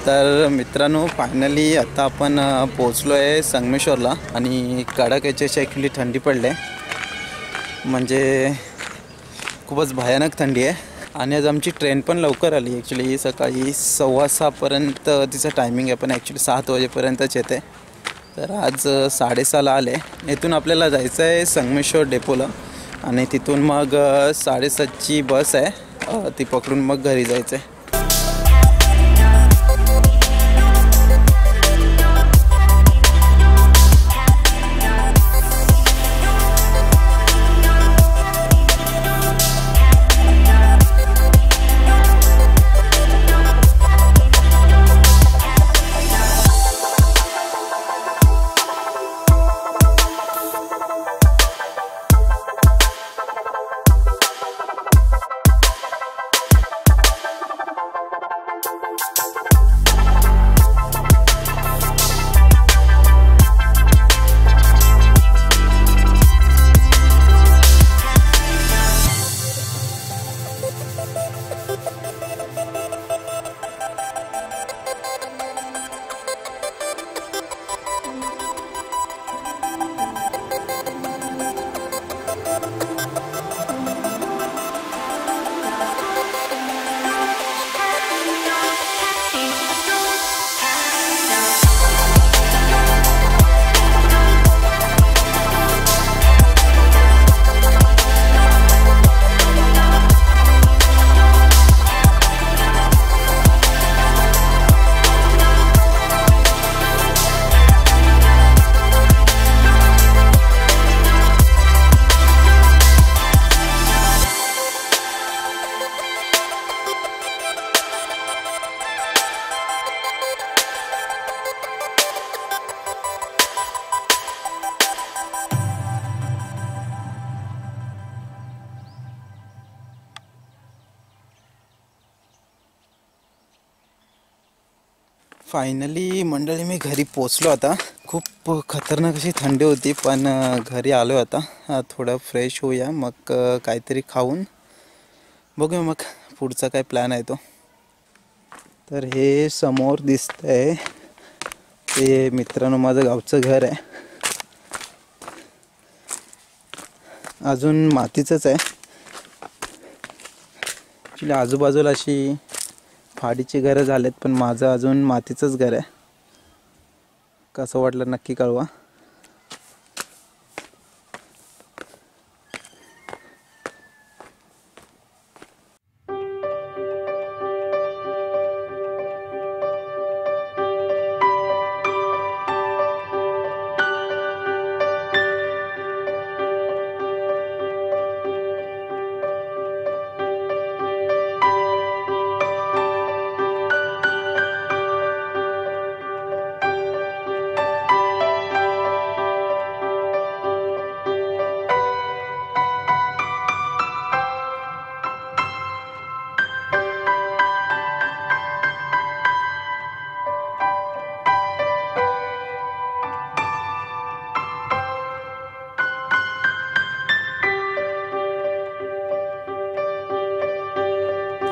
तर मित्रांनो फायनली आता आपण पोहोचलो आहे संगमेश्वरला आणि कडक याची ॲक्च्युली थंडी पडली आहे, म्हणजे खूपच भयानक थंडी आहे. आणि आज आमची ट्रेन पण लवकर आली. ॲक्च्युली सकाळी 6:15पर्यंत तिचं टायमिंग आहे, पण ॲक्च्युली 7 वाजेपर्यंतच येते. तर आज 6:30ला आले. इथून आपल्याला जायचं आहे संगमेश्वर डेपोला आणि तिथून मग 7:30ची बस आहे, ती पकडून मग घरी जायचं आहे. फायनली मंडळी मी घरी पोचलो. आता खूप खतरनाक अशी थंडी होती, पण घरी आलो. आता थोडं फ्रेश होऊया, मग काहीतरी खाऊन बघूया मग पुढचा काय प्लॅन आहे तो. तर हे समोर दिसतंय ते मित्रांनो माझं गावचं घर आहे. अजून मातीचंच आहे. ॲक्च्युली आजूबाजूला अशी फाडीची घरं झालेत, पण माझं अजून मातीचंच घर आहे. कसं वाटलं नक्की कळवा.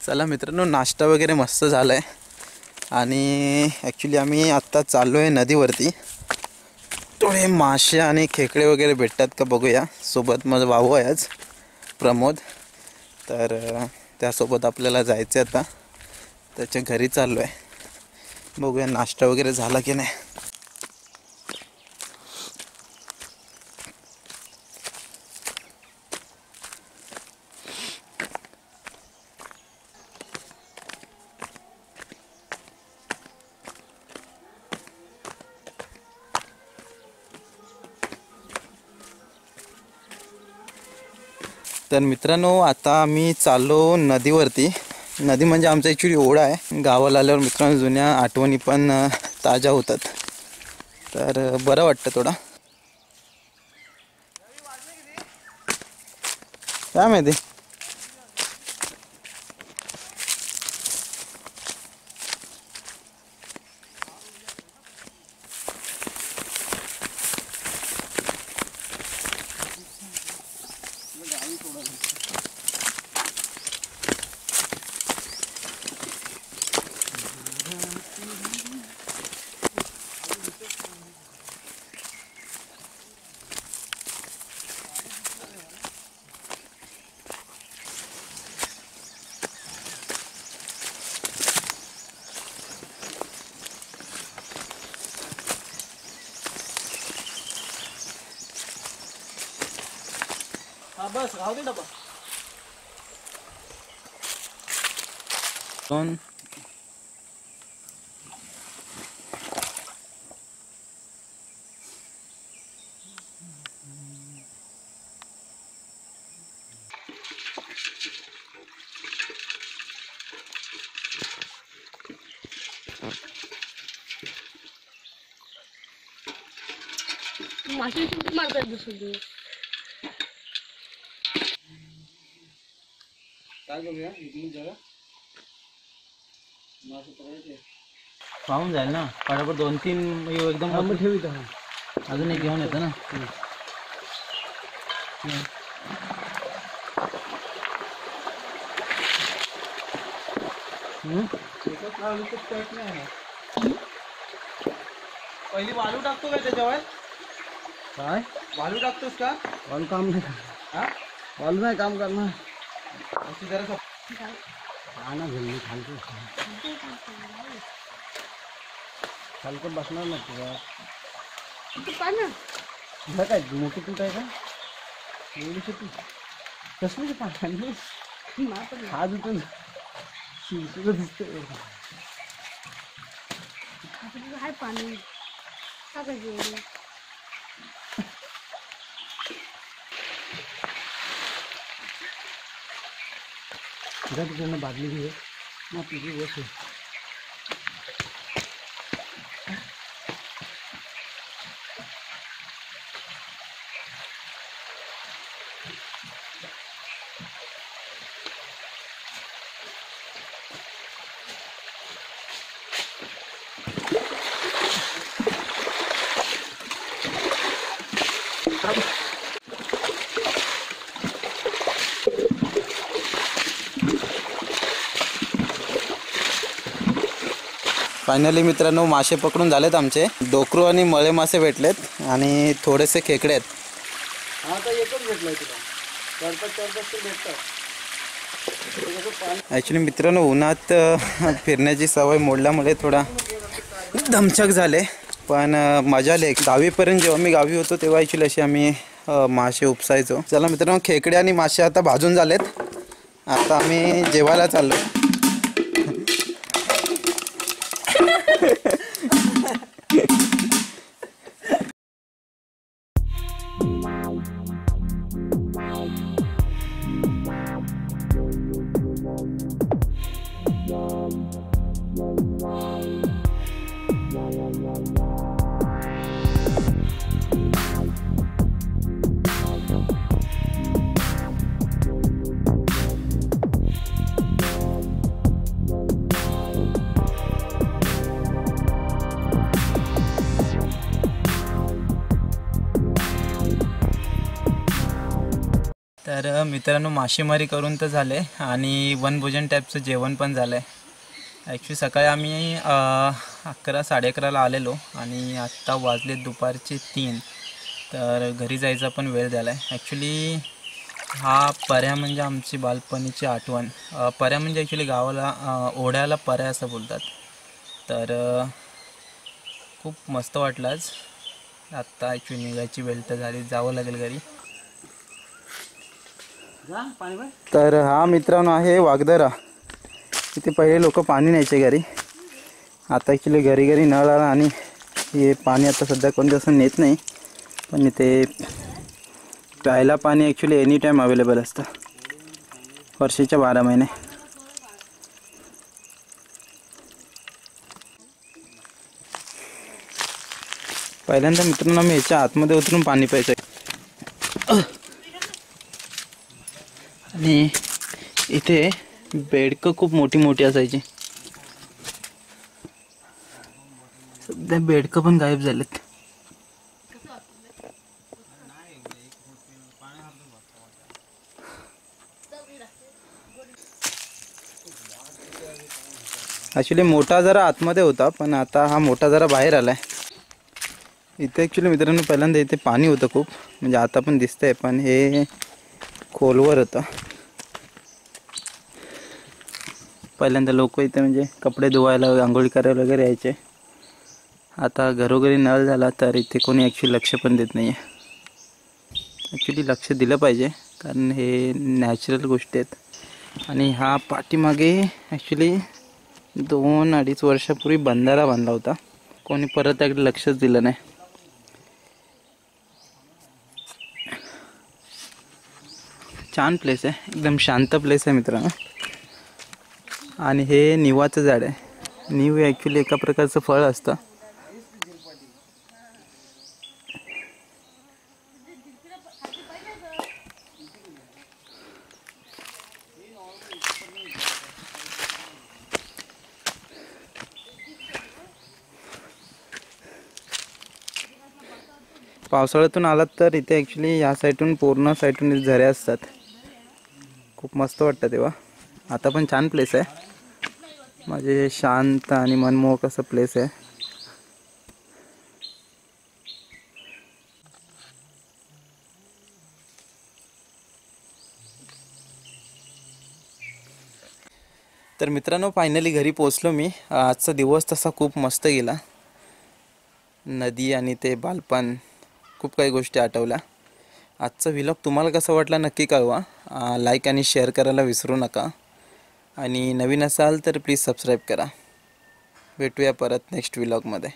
चला मित्रांनो, नाश्ता वगैरे मस्त झाला आहे आणि ॲक्च्युली आम्ही आत्ता चाललो आहे नदीवरती. थोडे मासे आणि खेकडे वगैरे भेटतात का बघूया. सोबत माझा भाऊ आहे आज प्रमोद, तर त्यासोबत आपल्याला जायचं आहे. आता त्याच्या घरी चाललो आहे. बघूया नाश्ता वगैरे झाला की नाही. तर मित्रांनो, आता आम्ही चाललो नदीवरती. नदी म्हणजे आमचा ॲक्च्युली ओढा आहे. गावाला आल्यावर मित्रांनो जुन्या आठवणी पण ताज्या होतात, तर बरं वाटतं थोडं. काय माहिती. बस राहू दे डबा. दोन मासे सुद्धा मारतात दुसरी. काय करूया इथून जरा मासे पकडायचे. पाहून जाईल ना बरोबर 2-3 एकदम ठेवी अजून एक घेऊन येतं ना. पहिली वालू टाकतो काय त्याच्यावर? काय वालू टाकतोस का? वालू काम नाही हा वालू नाही काम करणार. अशी जरा ना घरी खालतो खालकं बसणार ना तुझा काय मोठी तू काय का एवढी छोटी कसली पाणी आज होतं तुला दिसतं पाणी टाकायचं. तिकडनं बादली घे मग तुझी बस आहे. फायनली मित्रांनो मासे पकडून झालेत आमचे. डोकरू आणि मळे मासे भेटलेत आणि थोडेसे खेकडे आहेत. हा तर एकच भेटलाय तुला. 4-5 तर भेटतात. ॲक्च्युली मित्रांनो उन्हात फिरण्याची सवय मोडल्यामुळे थोडा दमछक झाले पण मजा आली. 10वीपर्यंत जेव्हा मी गावी होतो तेव्हा ॲक्च्युली अशी आम्ही मासे उपसायचो. चला मित्रांनो खेकडे आणि मासे आता भाजून झालेत. आता आम्ही जेवायला चाललो. तर मित्रांनो मासेमारी करून तर झाले आणि वनभोजन टाईपचं जेवण पण झालं आहे. ॲक्च्युली सकाळी आम्ही 11-11:30ला आलेलो आणि आत्ता वाजले दुपारचे 3. तर घरी जायचा पण वेळ झाला आहे. ॲक्च्युली हा पर्या म्हणजे आमची बालपणीची आठवण. पर्या म्हणजे ॲक्च्युली गावाला ओढ्याला पर्या असं बोलतात. तर खूप मस्त वाटलं आज. आत्ता ॲक्च्युली निघायची वेळ तर झाली, जावं लागेल घरी. तर हा मित्रांनो आहे वागदरा. इथे पहिले लोक पाणी न्यायचे घरी. आता ॲक्च्युली घरी घरी नळ आला आणि हे पाणी आता सध्या कोणतं असं नेत नाही. पण इथे प्यायला पाणी ॲक्च्युली एनी टाईम अवेलेबल असतं, वर्षाच्या 12 महिने. पहिल्यांदा मित्रांनो मी ह्याच्या आतमध्ये उतरून पाणी प्यायचं. आणि इथे बेडकं खूप मोठी मोठी असायची. सध्या बेडकं पण गायब झालेत. ॲक्च्युली मोठा जरा आतमध्ये होता पण आता हा मोठा जरा बाहेर आलाय. इथे ॲक्च्युली मित्रांनो पहिल्यांदा इथे पाणी होतं खूप, म्हणजे आता पण दिसतंय पण हे खोलवर होतं. पहिल्यांदा लोक इथे म्हणजे कपडे धुवायला आंघोळी करायला वगैरे यायचे. आता घरोघरी नळ झाला तर इथे कोणी ॲक्च्युली लक्ष पण देत नाही आहे. ॲक्च्युली लक्ष दिलं पाहिजे कारण हे नॅचरल गोष्टी आहेत. आणि हा पाठीमागे ॲक्च्युली 2-2.5 वर्षापूर्वी बंधारा बांधला होता. कोणी परत त्याकडे लक्षच दिलं नाही. छान प्लेस आहे, एकदम शांत प्लेस आहे मित्रांनो. आणि हे निवाचं झाड आहे. निव हे ॲक्च्युली एका प्रकारचं फळ असतं. पावसाळ्यातून आलात तर इथे ॲक्च्युली या साईडून पूर्ण साईडून झरे असतात. खूप मस्त वाटतं तेव्हा. आता पण छान प्लेस आहे, म्हणजे शांत आणि मनमोहक असं प्लेस आहे. तर मित्रांनो फायनली घरी पोचलो मी. आजचा दिवस तसा खूप मस्त गेला. नदी आणि ते बालपण खूप काही गोष्टी आठवल्या. आजचा व्लॉग तुम्हाला कसा वाटला नक्की कळवा. लाईक आणि शेअर करायला विसरू नका. आणि नवीन असाल तर प्लीज सबस्क्राईब करा. भेटूया परत नेक्स्ट व्लॉगमध्ये.